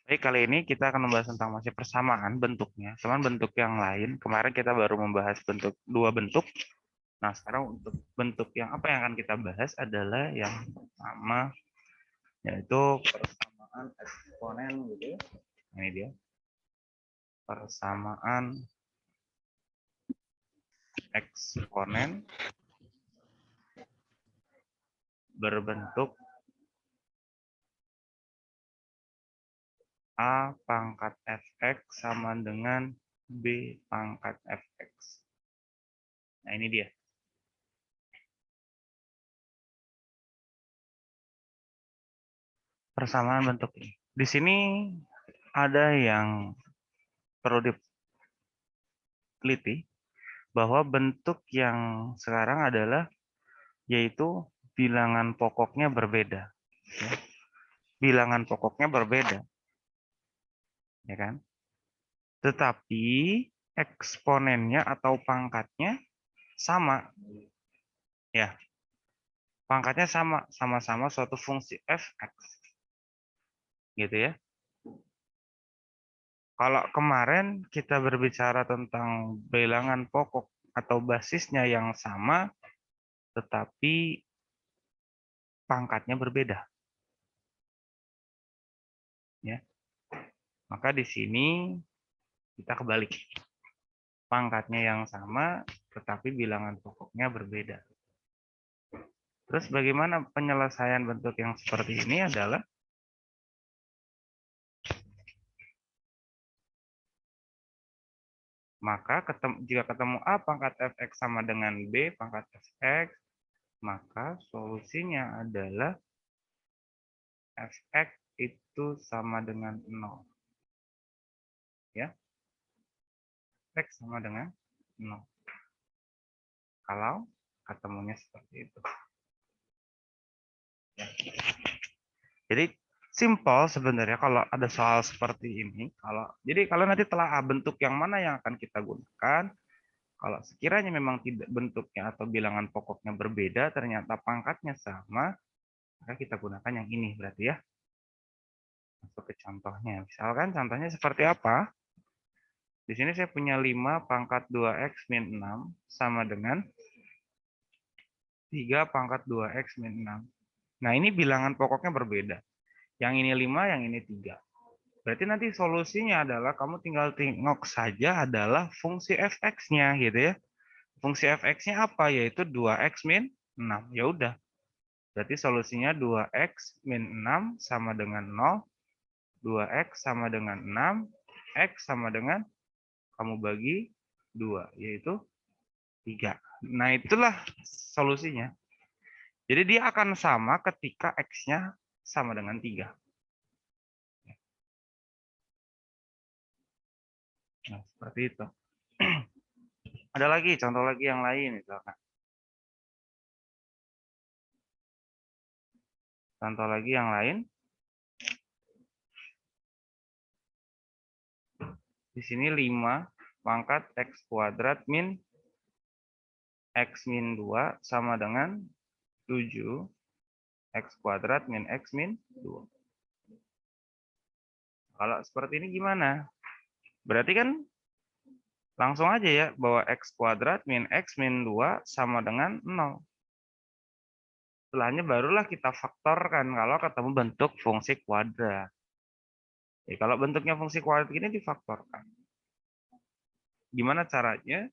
Baik, kali ini kita akan membahas tentang masih persamaan bentuknya, cuman bentuk yang lain. Kemarin kita baru membahas dua bentuk. Nah, sekarang untuk bentuk yang apa yang akan kita bahas adalah yang pertama, yaitu persamaan eksponen gitu ya. Ini dia. Persamaan eksponen berbentuk A pangkat fx sama dengan B pangkat fx. Nah, ini dia. Persamaan bentuk ini. Di sini ada yang perlu diteliti bahwa bentuk yang sekarang adalah yaitu bilangan pokoknya berbeda. Ya. Bilangan pokoknya berbeda, ya kan? Tetapi eksponennya atau pangkatnya sama, ya. Pangkatnya sama, sama-sama suatu fungsi fx, gitu ya. Kalau kemarin kita berbicara tentang bilangan pokok atau basisnya yang sama, tetapi pangkatnya berbeda, ya. Maka di sini kita kebalik. Pangkatnya yang sama, tetapi bilangan pokoknya berbeda. Terus bagaimana penyelesaian bentuk yang seperti ini adalah maka jika ketemu A pangkat fx sama dengan B pangkat fx, maka solusinya adalah fx itu sama dengan 0. Ya, fx sama dengan 0. Kalau ketemunya seperti itu. Ya. Jadi simple sebenarnya kalau ada soal seperti ini. Jadi kalau nanti telah bentuk yang mana yang akan kita gunakan, kalau sekiranya memang tidak bentuknya atau bilangan pokoknya berbeda, ternyata pangkatnya sama, maka kita gunakan yang ini berarti ya. Masuk ke contohnya. Misalkan contohnya seperti apa? Di sini saya punya 5 pangkat 2x min 6 sama dengan 3 pangkat 2x min 6. Nah, ini bilangan pokoknya berbeda. Yang ini 5, yang ini 3. Berarti nanti solusinya adalah kamu tinggal tengok saja adalah fungsi fx-nya gitu ya. Fungsi fx-nya apa? Yaitu 2x min 6. Ya udah. Berarti solusinya 2x min 6 sama dengan 0. 2x sama dengan 6. X sama dengan kamu bagi 2. Yaitu 3. Nah itulah solusinya. Jadi dia akan sama ketika X-nya sama dengan 3. Nah seperti itu. Ada lagi, contoh lagi yang lain misalkan. Contoh lagi yang lain. Di sini 5 pangkat X kuadrat min X min 2 sama dengan 7 X kuadrat min X min 2. Kalau seperti ini gimana? Berarti kan langsung aja ya bahwa X kuadrat min X min 2 sama dengan 0. Setelahnya barulah kita faktorkan kalau ketemu bentuk fungsi kuadrat. Jadi kalau bentuknya fungsi kuadrat ini difaktorkan. Gimana caranya?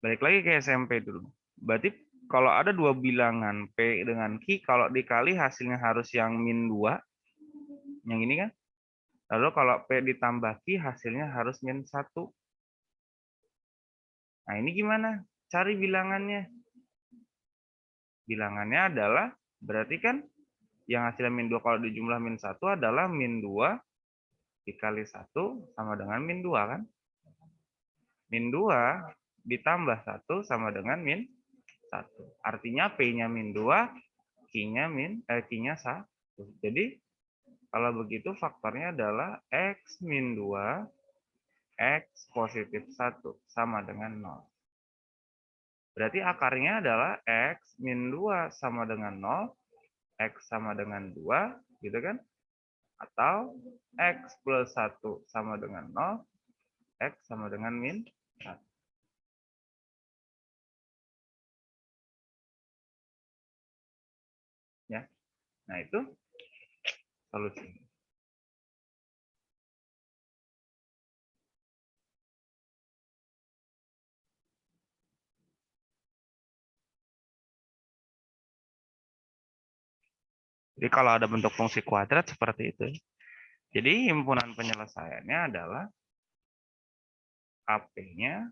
Balik lagi ke SMP dulu. Berarti kalau ada dua bilangan P dengan Q, kalau dikali hasilnya harus yang min 2. Yang ini kan. Lalu kalau P ditambah Q hasilnya harus min 1. Nah ini gimana? Cari bilangannya. Bilangannya adalah berarti kan yang hasilnya min 2 kalau dijumlah min 1 adalah min 2 dikali 1 sama dengan min 2 kan? Min 2 ditambah 1 sama dengan min 1. Artinya P-nya min 2, Q-nya 1. Jadi kalau begitu faktornya adalah X min 2, X positif 1 sama dengan 0. Berarti akarnya adalah X min 2 sama dengan 0, X sama dengan 2, gitu kan? Atau X plus 1 sama dengan 0, X sama dengan min 1. Ya. Nah, itu solusinya. Jadi kalau ada bentuk fungsi kuadrat seperti itu. Jadi himpunan penyelesaiannya adalah AP-nya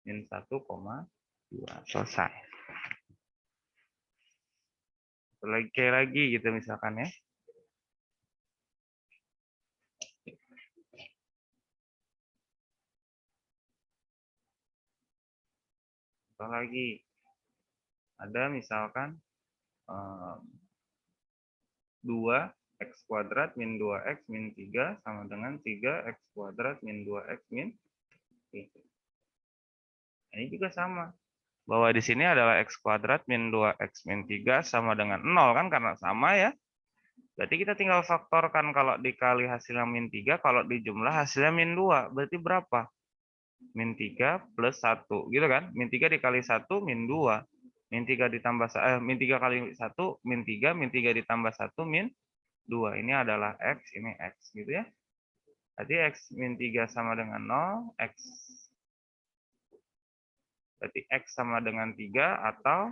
min 1,2. Selesai. Lagi gitu misalkan ya. Contoh lagi. Ada misalkan 2x kuadrat min 2x min 3 sama dengan 3x kuadrat min 2x min 3. Ini juga sama. Bahwa di sini adalah x kuadrat min 2x min 3 sama dengan 0 kan karena sama ya. Berarti kita tinggal faktorkan kalau dikali hasilnya min 3, kalau dijumlah hasilnya min 2. Berarti berapa? Min 3 plus 1 gitu kan? Min 3 dikali 1 min 2. Min 3 ditambah min 3 kali 1 min 3, min 3 ditambah 1 min 2. Ini adalah X, ini X gitu ya. Berarti X min 3 sama dengan 0, X. Berarti X sama dengan 3 atau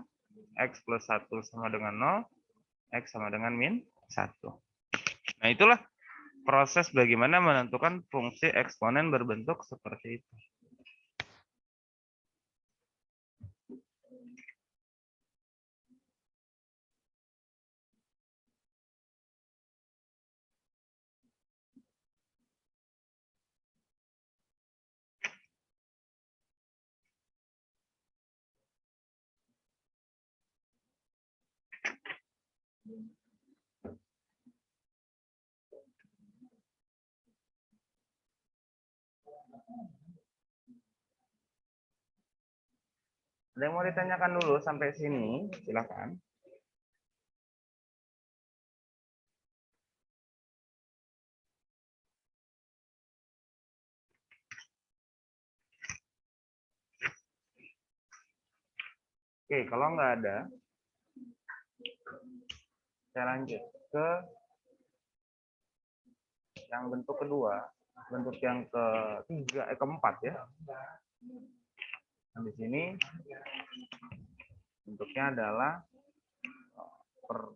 X plus 1 sama dengan 0, X sama dengan min 1. Nah, itulah proses bagaimana menentukan fungsi eksponen berbentuk seperti itu. Ada yang mau ditanyakan dulu sampai sini? Silakan. Oke, kalau nggak ada, saya lanjut ke yang bentuk kedua, bentuk yang ketiga, keempat ya. Nah, di sini bentuknya adalah per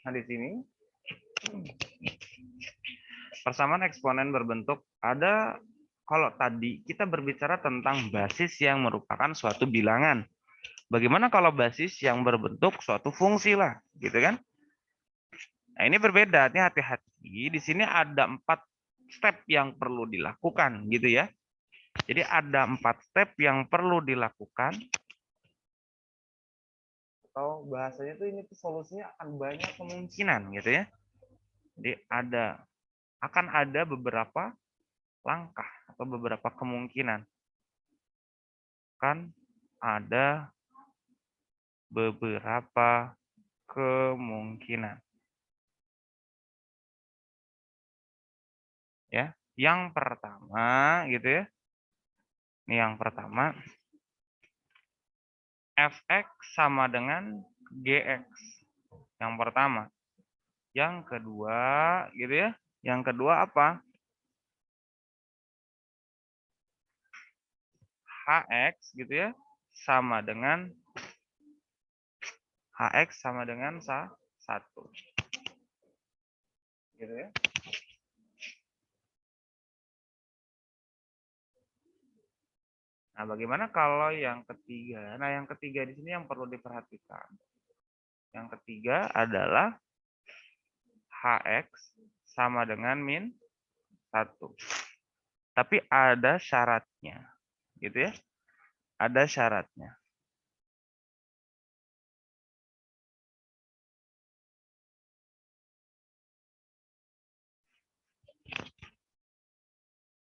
Nah, di sini persamaan eksponen berbentuk ada. Kalau tadi kita berbicara tentang basis yang merupakan suatu bilangan. Bagaimana kalau basis yang berbentuk suatu fungsi lah, gitu kan? Nah, ini berbeda. Ini hati-hati. Di sini ada 4 step yang perlu dilakukan, gitu ya. Jadi ada 4 step yang perlu dilakukan. Atau bahasanya tuh ini tuh solusinya akan banyak kemungkinan, gitu ya. Jadi akan ada beberapa langkah atau beberapa kemungkinan. Kan ada beberapa kemungkinan. Ya, yang pertama gitu ya. Ini yang pertama fx sama dengan gx. Yang pertama. Yang kedua gitu ya. Yang kedua apa? Hx gitu ya sama dengan Hx sama dengan 1. Gitu ya. Nah, bagaimana kalau yang ketiga? Nah, yang ketiga di sini yang perlu diperhatikan. Yang ketiga adalah Hx sama dengan min 1. Tapi ada syaratnya. Gitu ya. Ada syaratnya.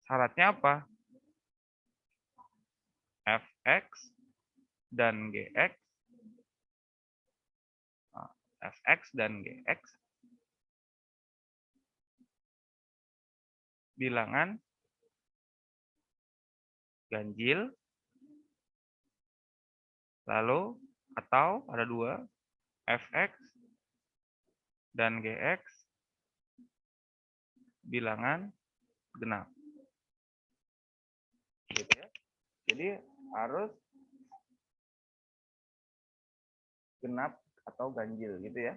Syaratnya apa? Fx dan Gx. Fx dan Gx bilangan ganjil, lalu atau ada dua, Fx dan Gx bilangan genap. Gitu ya. Jadi harus genap atau ganjil gitu ya.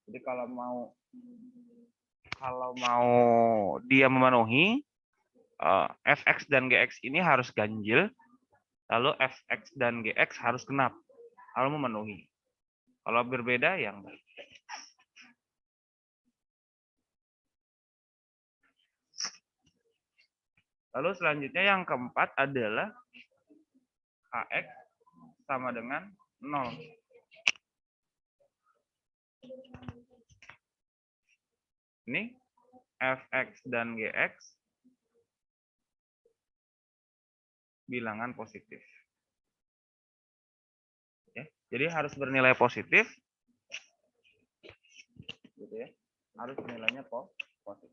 Jadi kalau mau dia memenuhi Fx dan Gx ini harus ganjil, lalu Fx dan Gx harus genap kalau memenuhi. Kalau berbeda ya enggak. Lalu selanjutnya yang keempat adalah Hx sama dengan 0. Ini Fx dan Gx bilangan positif. Ya, jadi harus bernilai positif. Gitu ya. Harus nilainya positif.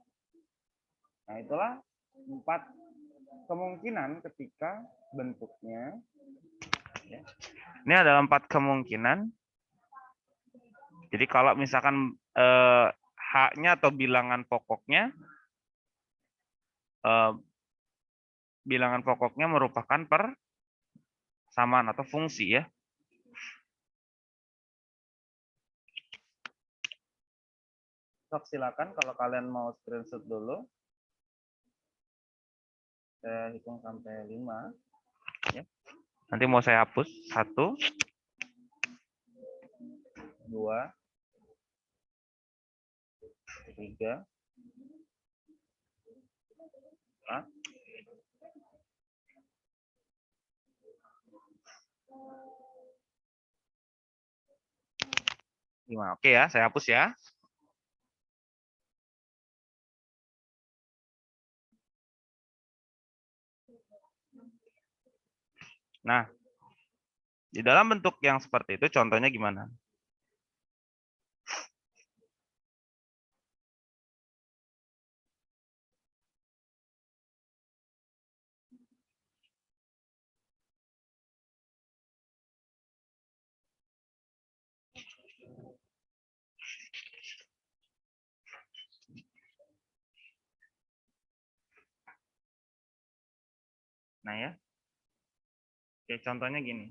Nah, itulah 4 kemungkinan ketika bentuknya. Ya. Ini adalah 4 kemungkinan. Jadi kalau misalkan H-nya atau bilangan pokoknya merupakan persamaan atau fungsi ya. Sok silakan kalau kalian mau screenshot dulu. Saya hitung sampai 5 ya. Nanti mau saya hapus 1 2 3 4 5. Oke ya, saya hapus ya. Nah, di dalam bentuk yang seperti itu contohnya gimana? Nah ya. Oke, contohnya gini.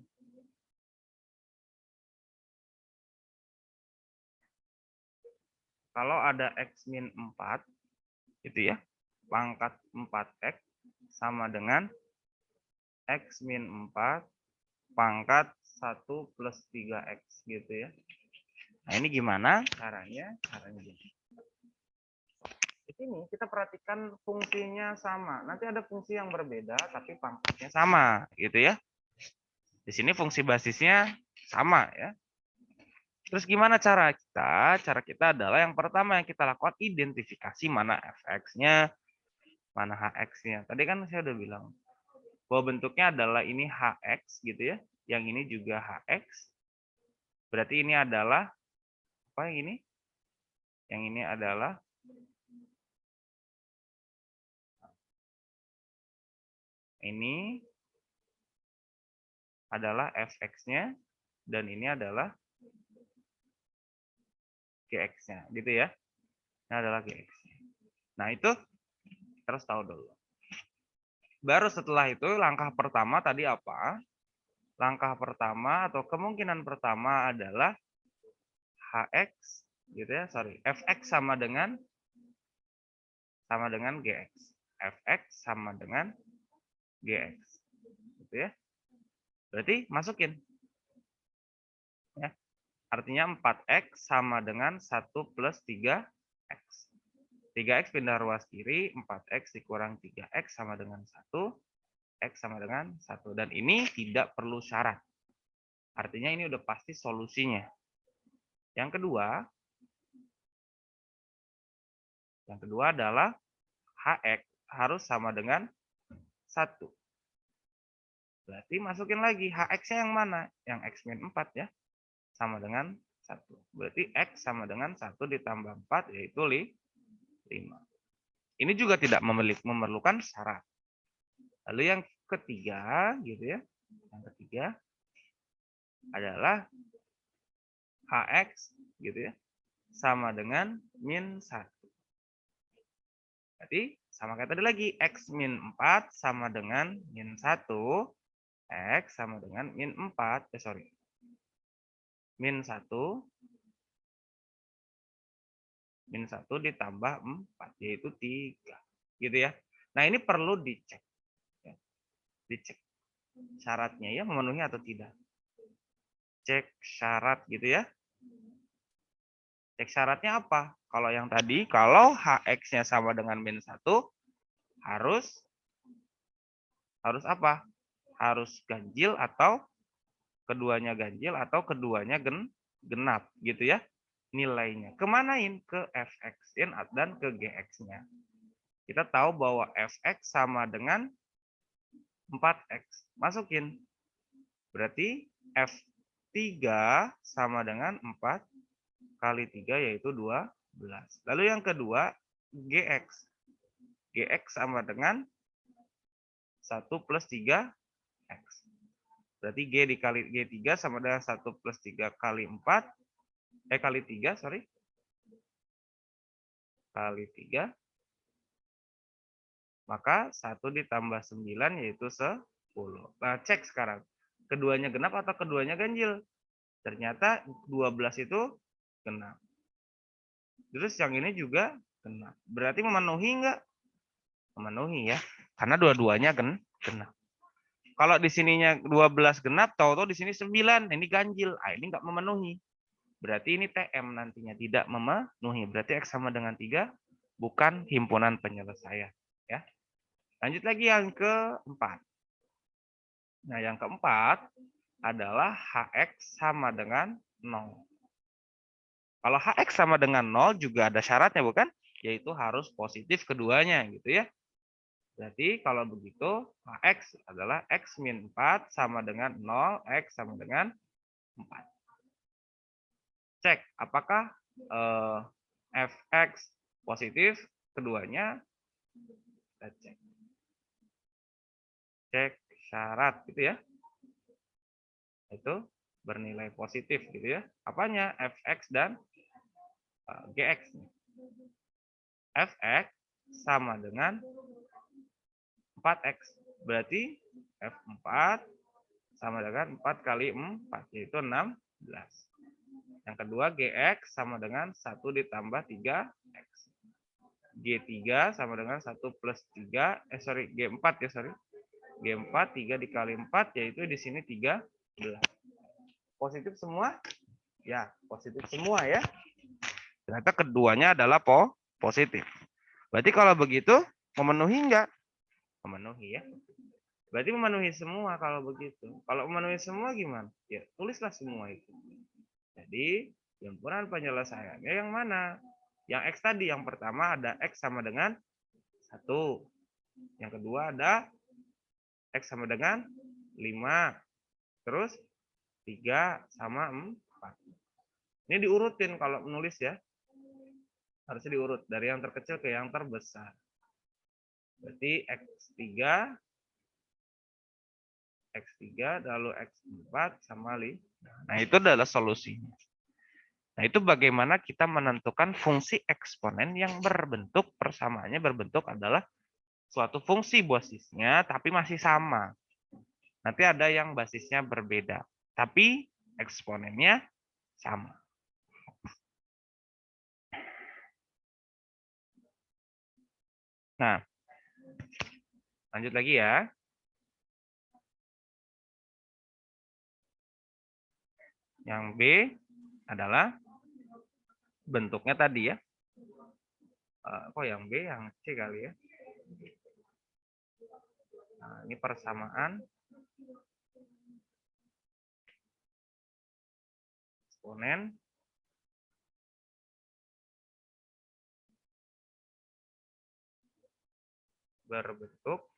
Kalau ada X min 4, gitu ya, pangkat 4X sama dengan X min 4 pangkat 1 plus 3X, gitu ya. Nah, ini gimana caranya? Caranya gini. Di sini kita perhatikan fungsinya sama. Nanti ada fungsi yang berbeda, tapi pangkatnya sama, gitu ya. Di sini fungsi basisnya sama, ya. Terus gimana cara kita? Cara kita adalah yang pertama yang kita lakukan identifikasi mana fx-nya, mana hx-nya. Tadi kan saya udah bilang bahwa bentuknya adalah ini hx gitu ya. Yang ini juga hx. Berarti ini adalah apa yang ini? Yang ini adalah fx-nya dan ini adalah gx-nya gitu ya. Ini adalah gx-nya. Nah, itu terus tahu dulu. Baru setelah itu langkah pertama tadi apa? Langkah pertama atau kemungkinan pertama adalah hx gitu ya, fx sama dengan gx. Fx sama dengan gx. Gitu ya. Berarti masukin. Ya. Artinya 4x sama dengan 1 plus 3x. 3x pindah ruas kiri, 4x dikurang 3x sama dengan 1, x sama dengan 1. Dan ini tidak perlu syarat. Artinya ini udah pasti solusinya. Yang kedua adalah hx harus sama dengan 1. Berarti masukin lagi hx-nya yang mana? Yang x min 4 ya. Sama dengan 1. Berarti x sama dengan 1 ditambah 4 yaitu 5. Ini juga tidak memerlukan syarat. Lalu yang ketiga gitu ya. Yang ketiga adalah hx gitu ya. Sama dengan min 1. Berarti sama kayak tadi lagi, x min 4 sama dengan min 1, x sama dengan min 4, min 1 ditambah 4, yaitu 3. Gitu ya. Nah ini perlu dicek. Ya. Dicek syaratnya ya, memenuhi atau tidak. Cek syarat gitu ya. Cek syaratnya apa? Kalau yang tadi, kalau hx-nya sama dengan min 1, harus apa? Harus ganjil atau keduanya ganjil atau keduanya genap gitu ya nilainya. Kemanain? Ke fx-in dan ke gx-nya. Kita tahu bahwa fx sama dengan 4x. Masukin. Berarti f3 sama dengan 4 kali 3 yaitu 12. Lalu yang kedua gx. Gx sama dengan 1 plus 3x. Berarti G dikali G3 sama dengan 1 plus 3 kali 4. Kali 3, Kali 3. Maka 1 ditambah 9 yaitu 10. Nah, cek sekarang. Keduanya genap atau keduanya ganjil? Ternyata 12 itu genap. Terus yang ini juga genap. Berarti memenuhi enggak? Memenuhi ya. Karena dua-duanya genap. Kalau di sininya 12 genap, tahu-tahu di sini 9, ini ganjil. Ah, ini enggak memenuhi. Berarti ini TM nantinya tidak memenuhi. Berarti X sama dengan 3 bukan himpunan penyelesaian. Ya. Lanjut lagi yang keempat. Nah, yang keempat adalah HX sama dengan 0. Kalau HX sama dengan 0 juga ada syaratnya bukan? Yaitu harus positif keduanya gitu ya. Berarti kalau begitu HX adalah X min 4 sama dengan 0, X sama dengan 4. Cek apakah fx positif keduanya. Kita cek syarat gitu ya. Itu bernilai positif gitu ya. Apanya? fx dan gx. Fx sama dengan 4x. Berarti f4 sama dengan 4 kali 4 yaitu 16. Yang kedua gx sama dengan 1 ditambah 3x. G3 sama dengan 1 plus 3, G4 ya, G4, 3 dikali 4, yaitu di sini 13. Positif semua? Ya, positif semua ya. Ternyata keduanya adalah positif. Berarti kalau begitu, memenuhi enggak? Memenuhi ya. Berarti memenuhi semua kalau begitu. Kalau memenuhi semua gimana? Ya, tulislah semua itu. Jadi, himpunan penyelesaiannya yang mana? Yang X tadi, yang pertama ada X sama dengan 1. Yang kedua ada X sama dengan 5. Terus 3 sama 4. Ini diurutin kalau menulis ya. Harusnya diurut dari yang terkecil ke yang terbesar. Berarti X3 lalu X4 sama 5. Nah, itu adalah solusinya. Nah, itu bagaimana kita menentukan fungsi eksponen yang berbentuk persamaannya berbentuk adalah suatu fungsi basisnya tapi masih sama. Nanti ada yang basisnya berbeda, tapi eksponennya sama. Nah, lanjut lagi ya. Yang B adalah bentuknya tadi ya. Kok yang B, yang C kali ya. Nah, ini persamaan eksponen berbentuk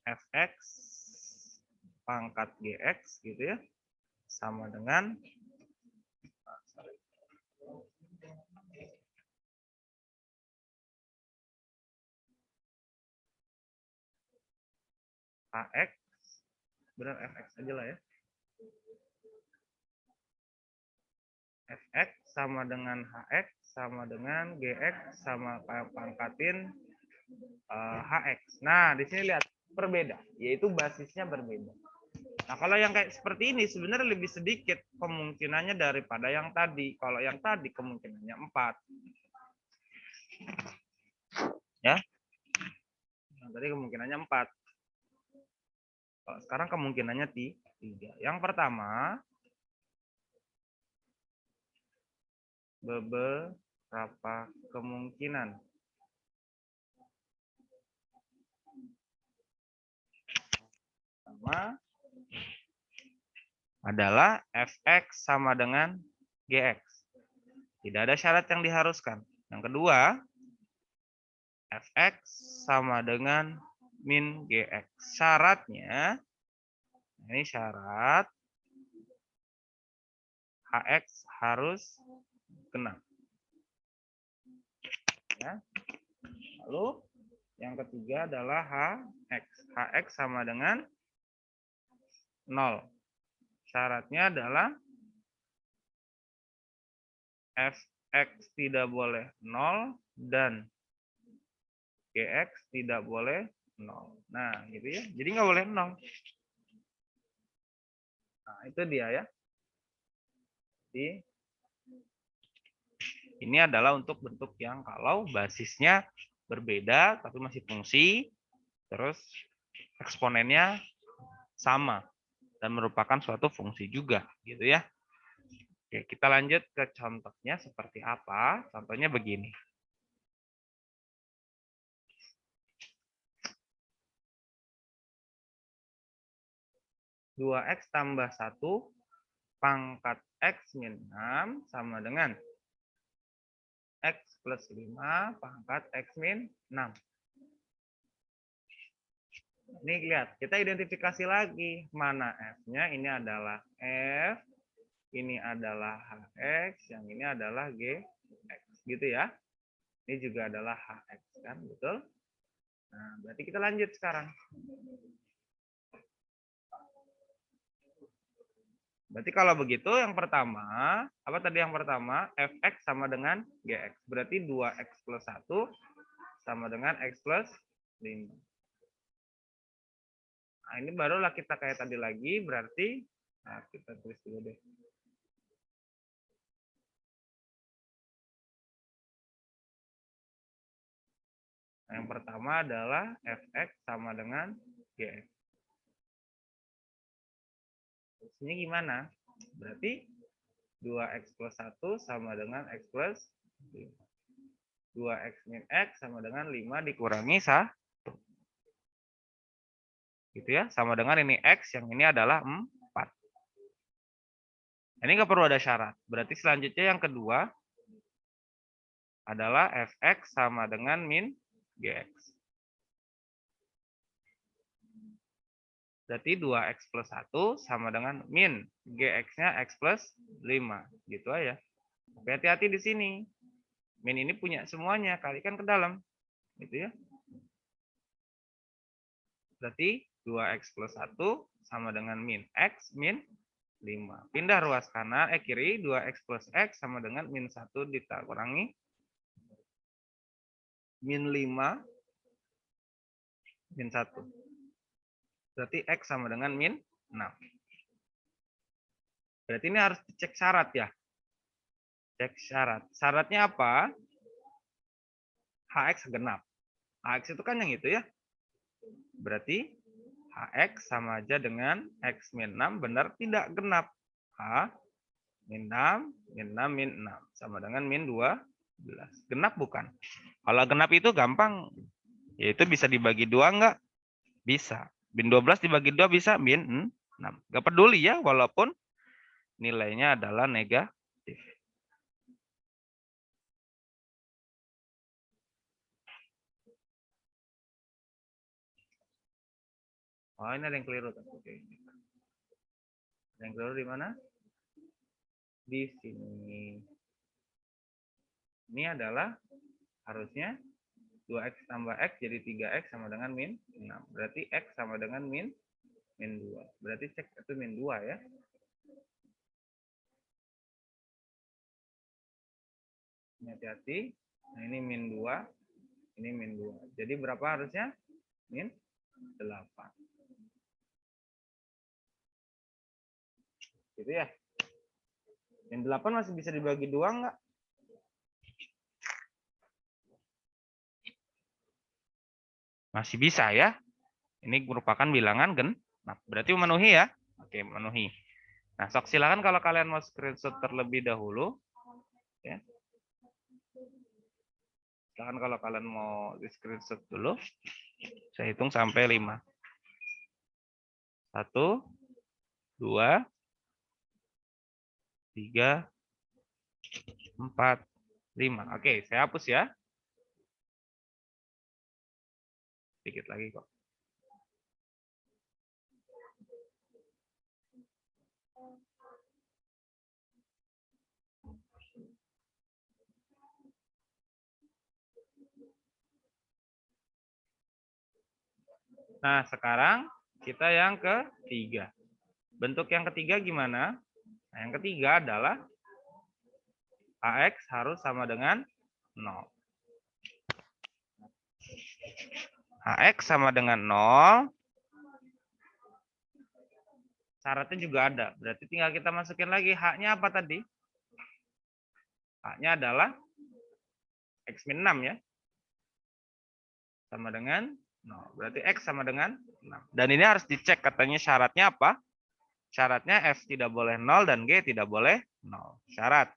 fx pangkat gx gitu ya, sama dengan ax, benar fx aja lah ya, fx sama dengan hx sama dengan gx sama pangkatin hx. Nah, di sini lihat berbeda, yaitu basisnya berbeda. Nah, kalau yang kayak seperti ini sebenarnya lebih sedikit kemungkinannya daripada yang tadi. Kalau yang tadi kemungkinannya 4. Ya. Nah, tadi kemungkinannya 4. Kalau sekarang kemungkinannya 3. Yang pertama, beberapa kemungkinan. Pertama adalah fx sama dengan gx. Tidak ada syarat yang diharuskan. Yang kedua, fx sama dengan min gx. Syaratnya, ini syarat hx harus genap. Ya. Lalu yang ketiga adalah hx. Hx sama dengan 0. Syaratnya adalah fx tidak boleh 0 dan gx tidak boleh 0. Nah, gitu ya. Jadi nggak boleh 0. Nah, itu dia ya. Jadi, ini adalah untuk bentuk yang kalau basisnya berbeda tapi masih fungsi, terus eksponennya sama dan merupakan suatu fungsi juga, gitu ya. Oke, kita lanjut ke contohnya seperti apa. Contohnya begini. Dua x tambah 1 pangkat x min 6 sama dengan x plus 5 pangkat x min 6. Ini lihat, kita identifikasi lagi mana f-nya. Ini adalah f, ini adalah hx, yang ini adalah gx, gitu ya. Ini juga adalah hx kan, betul? Nah, berarti kita lanjut sekarang. Berarti kalau begitu yang pertama, apa tadi yang pertama? Fx sama dengan gx. Berarti 2x plus 1 sama dengan x plus 5. Nah, ini barulah kita kayak tadi lagi, berarti nah, kita tulis dulu deh. Nah, yang pertama adalah fx sama dengan gx. Ini gimana? Berarti 2x plus 1 sama dengan x plus 5. 2x min x sama dengan 5 dikurangi 1. Gitu ya, sama dengan ini x, yang ini adalah 4. Ini nggak perlu ada syarat. Berarti selanjutnya yang kedua adalah fx sama dengan min gx. Berarti 2x plus 1 sama dengan min gx-nya x plus 5. Gitu aja. Tapi hati-hati di sini. Min ini punya semuanya, kalikan ke dalam. Gitu ya. Berarti 2x plus 1 sama dengan min x min 5. Pindah ruas kanan, kiri, 2x plus x sama dengan min 1 dikurangi min 5 min 1. Berarti x sama dengan min 6. Berarti ini harus dicek syarat ya. Cek syarat. Syaratnya apa? Hx genap. Hx itu kan yang itu ya. Berarti Hx sama aja dengan X min 6 benar tidak genap. H min 6, min 6, min 6. Sama dengan min 12. Genap bukan? Kalau genap itu gampang. Yaitu bisa dibagi 2 enggak? Bisa. Min 12 dibagi 2 bisa min 6. Enggak peduli ya walaupun nilainya adalah negatif. Oh, ini ada yang keliru. Oke. Ada yang keliru di mana? Di sini. Ini adalah harusnya 2x tambah x jadi 3x sama dengan min 6. Berarti x sama dengan min 2. Berarti cek itu min 2 ya. Ini hati-hati. Nah, ini min 2. Ini min 2. Jadi berapa harusnya? Min 8. Gitu ya. Min 8 masih bisa dibagi 2 enggak? Masih bisa ya. Ini merupakan bilangan genap. Berarti memenuhi ya. Oke, memenuhi. Nah, sok silakan kalau kalian mau screenshot terlebih dahulu. Ya. Silakan kalau kalian mau di screenshot dulu. Saya hitung sampai 5. 1, 2, 3, 4, 5. Oke, saya hapus ya. Sedikit lagi kok. Nah, sekarang kita yang ketiga. Bentuk yang ketiga gimana? Nah, yang ketiga adalah AX harus sama dengan 0. AX sama dengan 0. Syaratnya juga ada. Berarti tinggal kita masukin lagi. H-nya apa tadi? H-nya adalah X min 6 ya. Sama dengan 0. Berarti X sama dengan 6. Dan ini harus dicek katanya syaratnya apa? Syaratnya F tidak boleh 0 dan G tidak boleh 0. Syarat.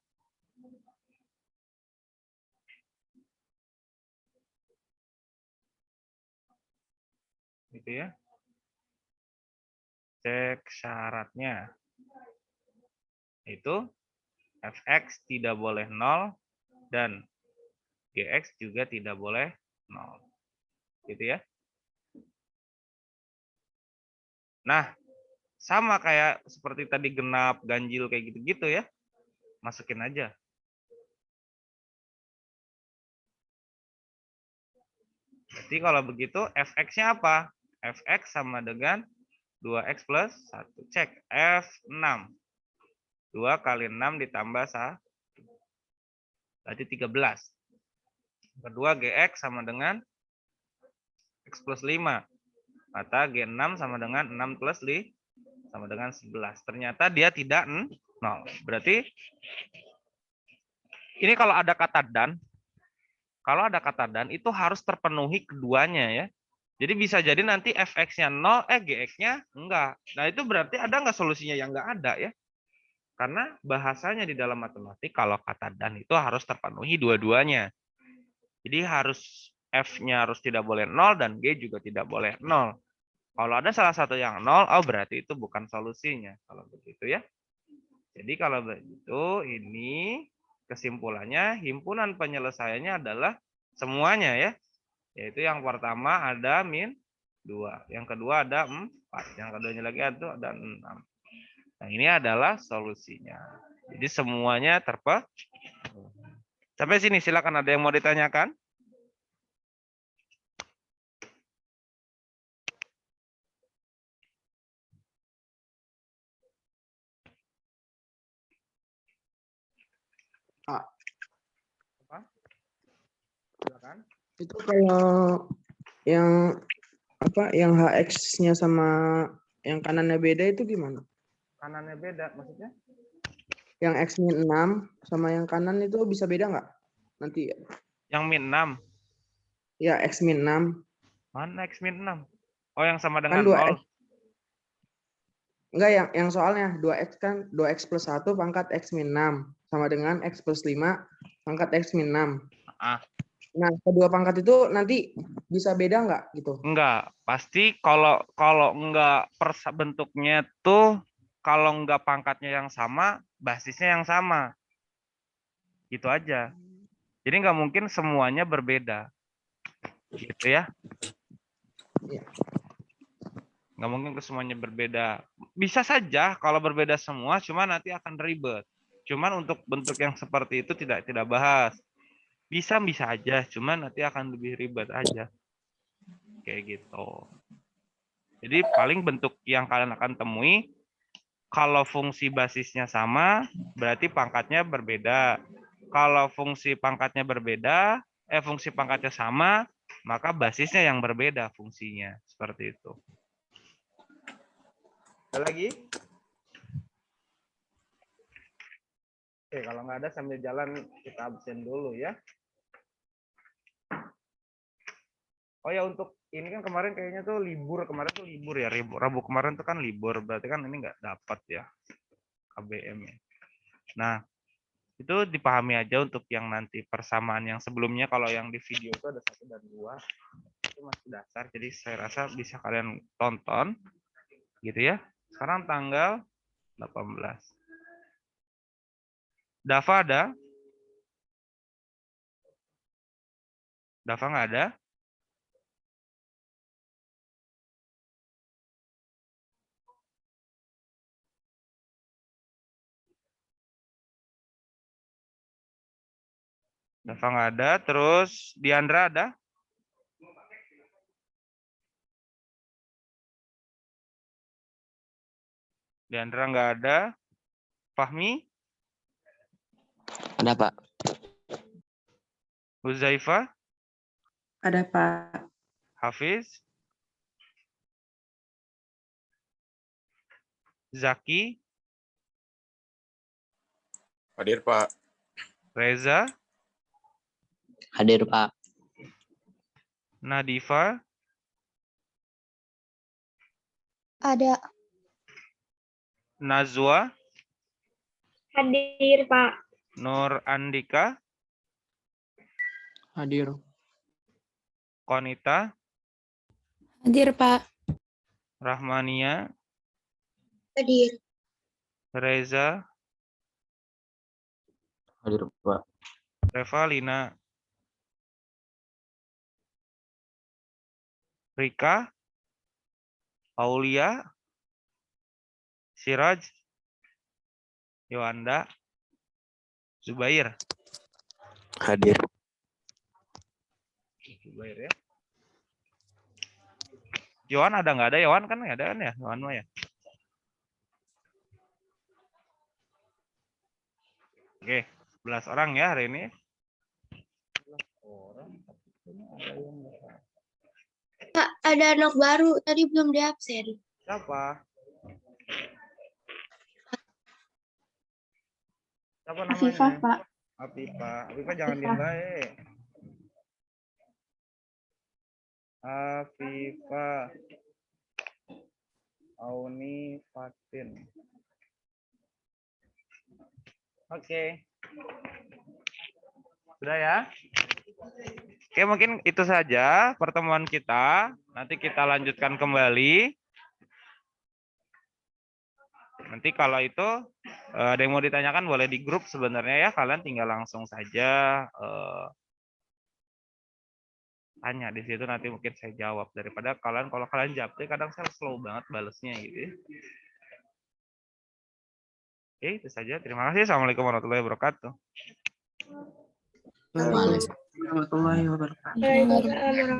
Gitu ya. Cek syaratnya. Itu Fx tidak boleh 0 dan Gx juga tidak boleh 0. Gitu ya. Nah, sama kayak seperti tadi genap, ganjil kayak gitu-gitu ya. Masukin aja. Jadi kalau begitu Fx-nya apa? Fx sama dengan 2x plus 1. Cek F6. 2 kali 6 ditambah 1. Berarti 13. Kedua Gx sama dengan X plus 5. Maka G6 sama dengan 6 plus 5 sama dengan 11. Ternyata dia tidak 0. Berarti ini kalau ada kata dan itu harus terpenuhi keduanya ya. Jadi bisa jadi nanti fx-nya 0, gx-nya enggak. Nah itu berarti ada enggak solusinya yang enggak ada ya. Karena bahasanya di dalam matematik kalau kata dan itu harus terpenuhi dua-duanya. Jadi harus f-nya harus tidak boleh 0 dan g juga tidak boleh 0. Kalau ada salah satu yang 0, oh berarti itu bukan solusinya. Kalau begitu ya. Jadi kalau begitu ini kesimpulannya himpunan penyelesaiannya adalah semuanya ya. Yaitu yang pertama ada min 2, yang kedua ada 4, yang keduanya lagi ada 6. Nah, ini adalah solusinya. Jadi semuanya terpenuhi. Sampai sini silakan ada yang mau ditanyakan? Pak. Apa? Silakan. Itu kalau yang apa yang HX-nya sama yang kanannya beda itu gimana? Kanannya beda maksudnya? Yang X-6 sama yang kanan itu bisa beda nggak? Nanti Yang min 6. ya X-6. Mana X min 6? Oh, yang sama Kan dengan 2X. 0. Enggak, yang soalnya 2X kan 2X plus 1 pangkat X-6 sama dengan X plus 5 pangkat X-6. Ah, Nah, kedua pangkat itu nanti bisa beda nggak gitu? enggak, pasti kalau enggak bentuknya tuh kalau enggak pangkatnya yang sama, basisnya yang sama. Gitu aja. Jadi nggak mungkin semuanya berbeda. Gitu ya. Iya. Nggak mungkin semuanya berbeda. Bisa saja kalau berbeda semua, cuma nanti akan ribet. Cuman untuk bentuk yang seperti itu tidak bahas. Bisa aja, cuman nanti akan lebih ribet aja. Kayak gitu. Jadi paling bentuk yang kalian akan temui, kalau fungsi basisnya sama, berarti pangkatnya berbeda. Kalau fungsi pangkatnya berbeda, fungsi pangkatnya sama, maka basisnya yang berbeda fungsinya. Seperti itu. Ada lagi? Oke, kalau nggak ada sambil jalan kita absen dulu ya. Oh ya, untuk ini kan kemarin kayaknya tuh libur, ya. Rabu kemarin tuh kan libur, berarti kan ini nggak dapat ya KBM-nya. Nah, itu dipahami aja untuk yang nanti persamaan yang sebelumnya. Kalau yang di video itu ada 1 dan 2, itu masih dasar, jadi saya rasa bisa kalian tonton gitu ya. Sekarang tanggal 18. Dava ada? Dava nggak ada? Dava nggak ada. Terus Diandra ada? Diandra nggak ada. Fahmi? Ada, Pak. Huzaifa? Ada, Pak. Hafiz? Zaki? Hadir, Pak. Reza? Hadir, Pak. Nadifa? Ada. Nazwa? Hadir, Pak. Nur Andika? Hadir. Konita? Hadir, Pak. Rahmania? Hadir. Reza? Hadir, Pak. Revalina? Rika? Aulia? Siraj? Yoanda? Zubair? Hadir. Zubair ya. Yohan ada nggak ada? Yohan kan nggak ada kan ya? Yohan mah ya. Oke, 11 orang ya hari ini. 11 orang. Ada yang nggak. Pak, ada anak baru. Tadi belum diabsen. Siapa? Siapa namanya? Afifah, Pak. Afifah jangan diem baik. Afifah. Auni Fatin. Oke. Sudah ya? Oke, mungkin itu saja pertemuan kita. Nanti kita lanjutkan kembali. Nanti kalau itu ada yang mau ditanyakan boleh di grup sebenarnya ya. Kalian tinggal langsung saja tanya di situ, nanti mungkin saya jawab. Daripada kalau kalian jawab, kadang saya slow banget balesnya gitu ya. Oke, itu saja. Terima kasih. Assalamualaikum warahmatullahi wabarakatuh. Waalaikumsalam warahmatullahi wabarakatuh. Waalaikumsalam.